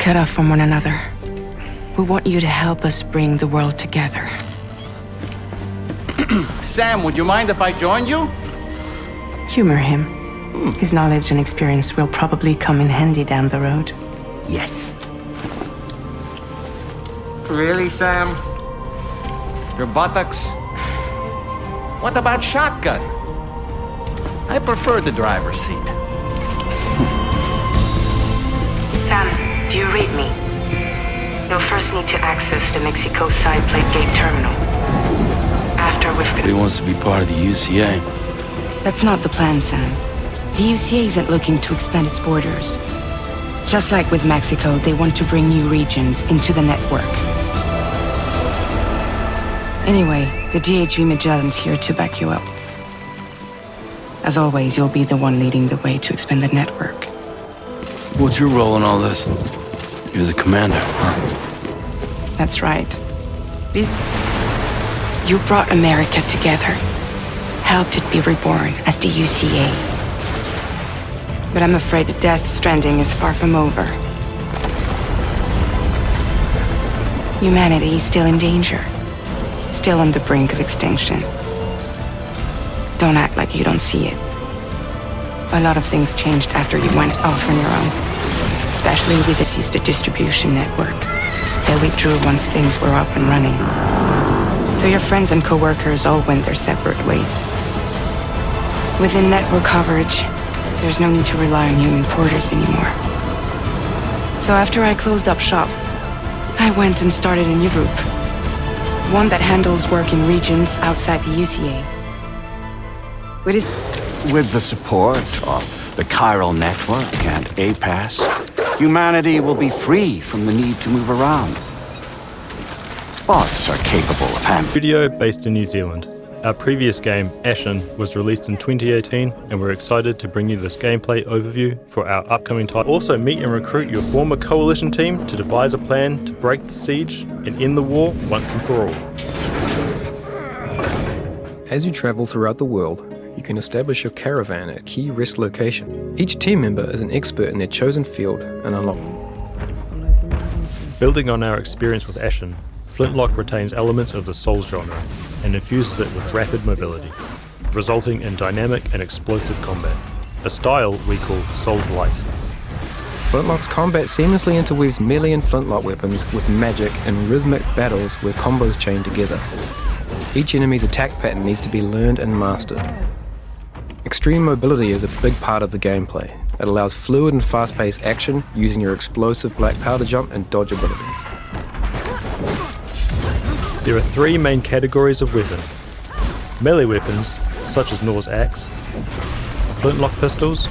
cut off from one another. We want you to help us bring the world together. Sam, would you mind if I joined you? Humor him. His knowledge and experience will probably come in handy down the road. Yes. Really, Sam? Your buttocks? What about shotgun? I prefer the driver's seat. Sam, do you read me? You'll first need to access the Mexico side plate gate terminal. After we've He wants to be part of the UCA. That's not the plan, Sam. The UCA isn't looking to expand its borders. Just like with Mexico, they want to bring new regions into the network. Anyway, the DHV Magellan's here to back you up. As always, you'll be the one leading the way to expand the network. What's your role in all this? You're the commander, huh? That's right. You brought America together, helped it be reborn as the UCA. But I'm afraid Death Stranding is far from over. Humanity is still in danger, still on the brink of extinction. Don't act like you don't see it. A lot of things changed after you went off on your own, especially with the distribution network. They withdrew once things were up and running. So your friends and co-workers all went their separate ways. Within network coverage, there's no need to rely on human porters anymore. So after I closed up shop, I went and started a new group. One that handles work in regions outside the UCA. With the support of the Chiral Network and APAS, humanity will be free from the need to move around. Bots are capable of handling. Studio based in New Zealand. Our previous game, Ashen, was released in 2018, and we're excited to bring you this gameplay overview for our upcoming title. Also meet and recruit your former coalition team to devise a plan to break the siege and end the war once and for all. As you travel throughout the world, you can establish your caravan at key rest locations. Each team member is an expert in their chosen field and unlock. Building on our experience with Ashen, Flintlock retains elements of the Souls genre and infuses it with rapid mobility, resulting in dynamic and explosive combat, a style we call Souls Light. Flintlock's combat seamlessly interweaves melee and flintlock weapons with magic and rhythmic battles where combos chain together. Each enemy's attack pattern needs to be learned and mastered. Extreme mobility is a big part of the gameplay. It allows fluid and fast-paced action using your explosive black powder jump and dodge abilities. There are three main categories of weapon. Melee weapons, such as Nor's axe, flintlock pistols,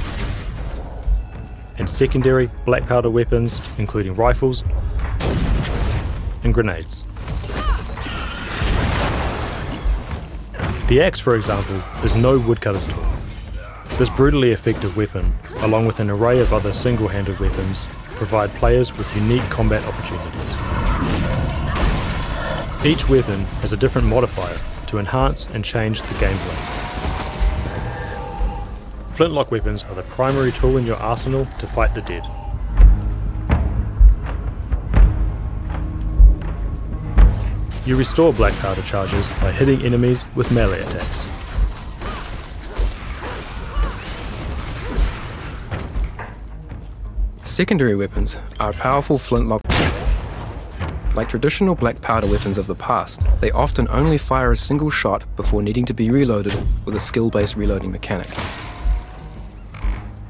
and secondary black powder weapons, including rifles and grenades. The axe, for example, is no woodcutter's tool. This brutally effective weapon, along with an array of other single-handed weapons, provide players with unique combat opportunities. Each weapon has a different modifier to enhance and change the gameplay. Flintlock weapons are the primary tool in your arsenal to fight the dead. You restore black powder charges by hitting enemies with melee attacks. Secondary weapons are powerful flintlock. Like traditional black powder weapons of the past, they often only fire a single shot before needing to be reloaded with a skill-based reloading mechanic.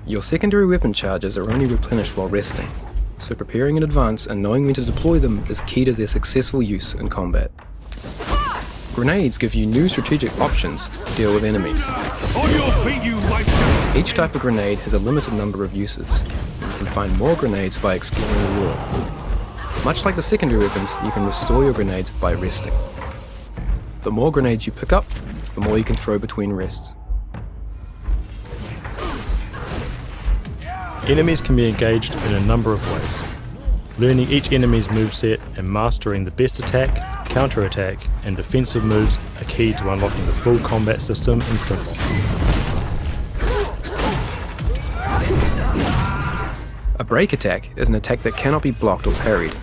Your secondary weapon charges are only replenished while resting, so preparing in advance and knowing when to deploy them is key to their successful use in combat. Grenades give you new strategic options to deal with enemies. Each type of grenade has a limited number of uses. You can find more grenades by exploring the world. Much like the secondary weapons, you can restore your grenades by resting. The more grenades you pick up, the more you can throw between rests. Enemies can be engaged in a number of ways. Learning each enemy's moveset and mastering the best attack, counter-attack, and defensive moves are key to unlocking the full combat system in Flintlock. A break attack is an attack that cannot be blocked or parried.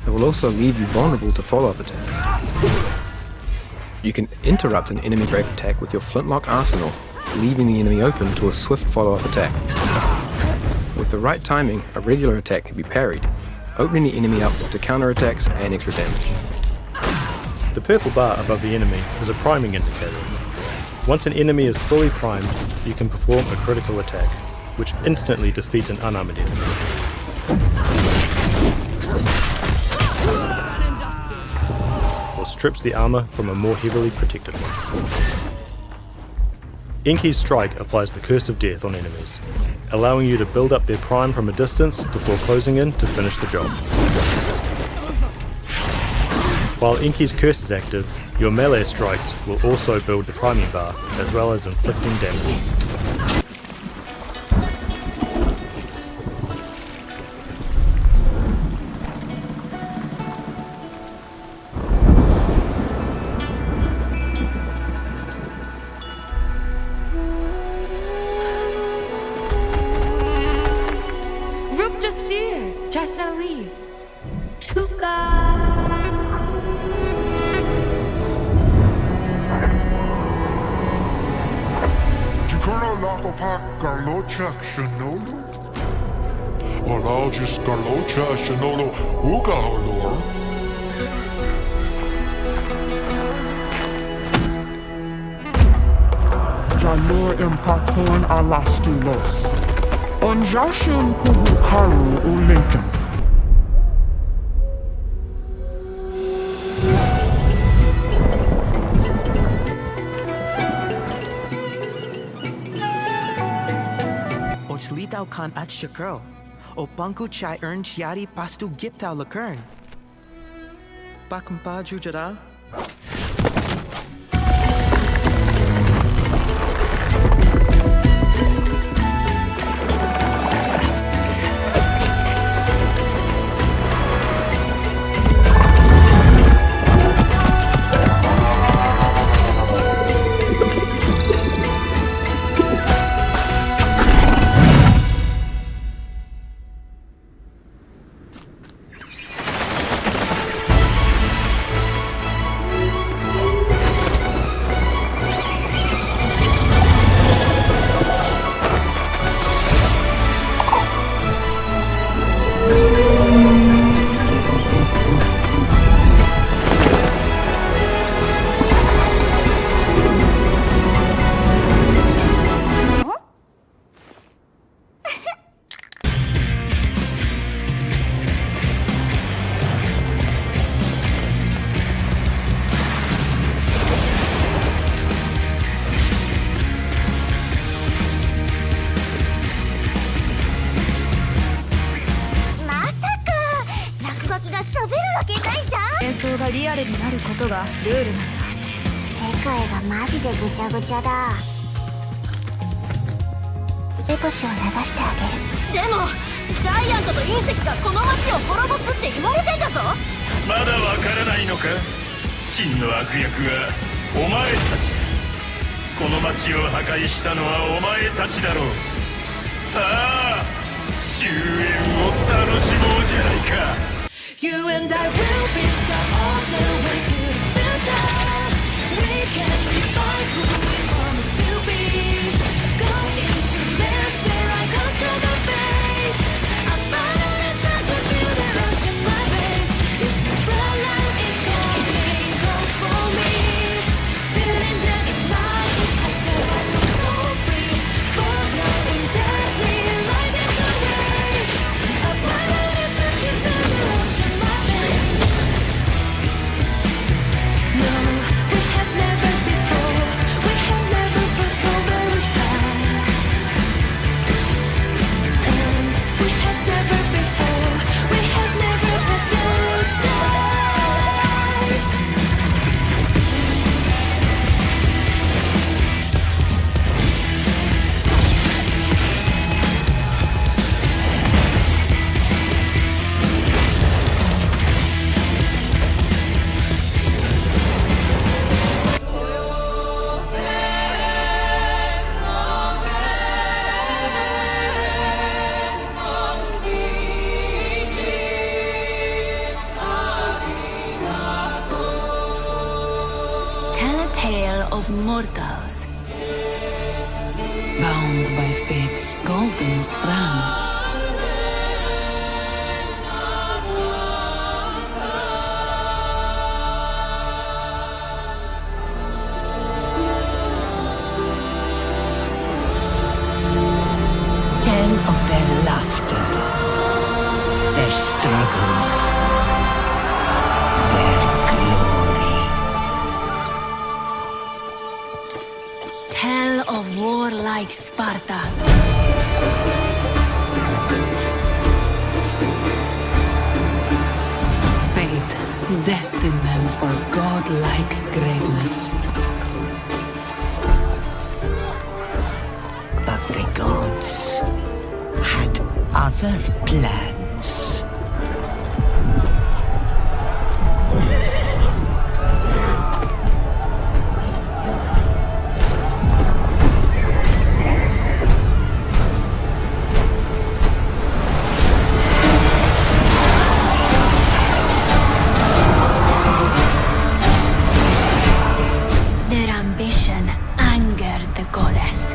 It will also leave you vulnerable to follow-up attacks. You can interrupt an enemy break attack with your Flintlock arsenal, leaving the enemy open to a swift follow-up attack. With the right timing, a regular attack can be parried, opening the enemy up to counter-attacks and extra damage. The purple bar above the enemy is a priming indicator. Once an enemy is fully primed, you can perform a critical attack, which instantly defeats an unarmored enemy. Or strips the armor from a more heavily protected one. Enki's strike applies the Curse of Death on enemies, allowing you to build up their prime from a distance before closing in to finish the job. While Enki's curse is active, your melee strikes will also build the priming bar, as well as inflicting damage. Jalur impakon alastulos. Onjashun kubukaru ulinkum. Ochlitau kan at shakro. O pangku chai earn chiari pastu giptau lakern. Bakumpa jujara. You and I will be stuck all the way to the future. We can define who we want to be. Go into this where I control the fate. I finally start to feel the rush in my veins. It's the bloodline is calling, come for me. Feeling that it's mine. I feel like I'm so free. For now indefinitely lighting the way. I finally start to feel the rush in my veins. broken strands. Tell of their laughter, their struggles, their glory. Tell of warlike Sparta. Fate destined them for godlike greatness. But the gods had other plans. Their ambition angered the goddess.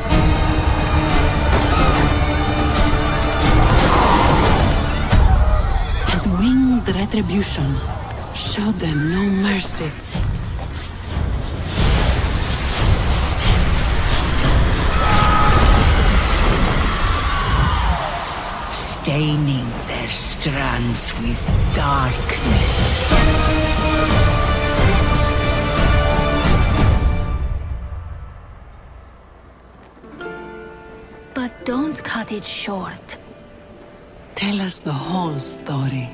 And winged retribution showed them no mercy. Staining their strands with darkness. But don't cut it short. Tell us the whole story.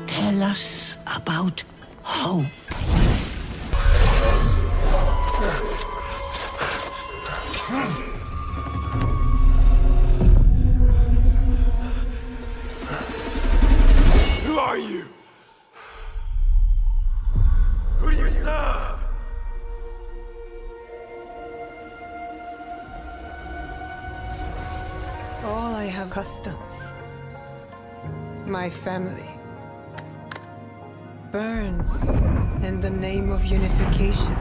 Tell us about hope. Who are you? Who do you serve? All I have customs. My family burns in the name of unification.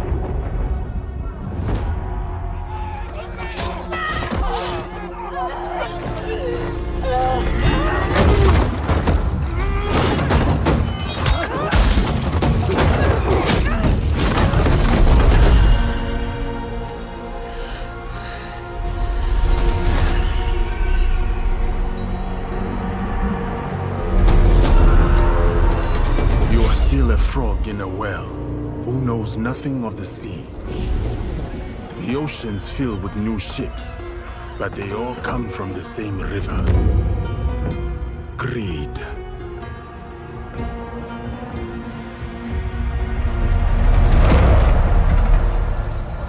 Still a frog in a well, who knows nothing of the sea. The ocean's filled with new ships, but they all come from the same river. Greed.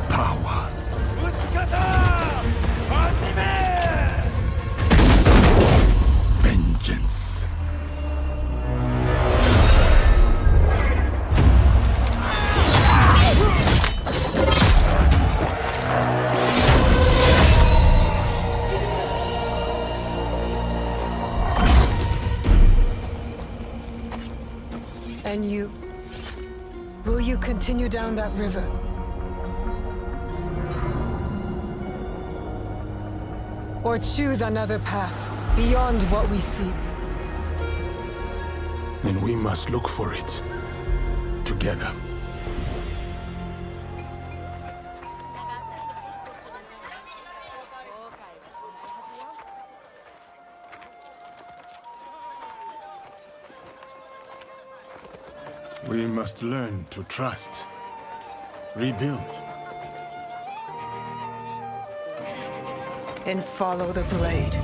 Power. Vengeance. And you? Will you continue down that river? Or choose another path beyond what we see? And we must look for it together. We must learn to trust, rebuild. And follow the blade.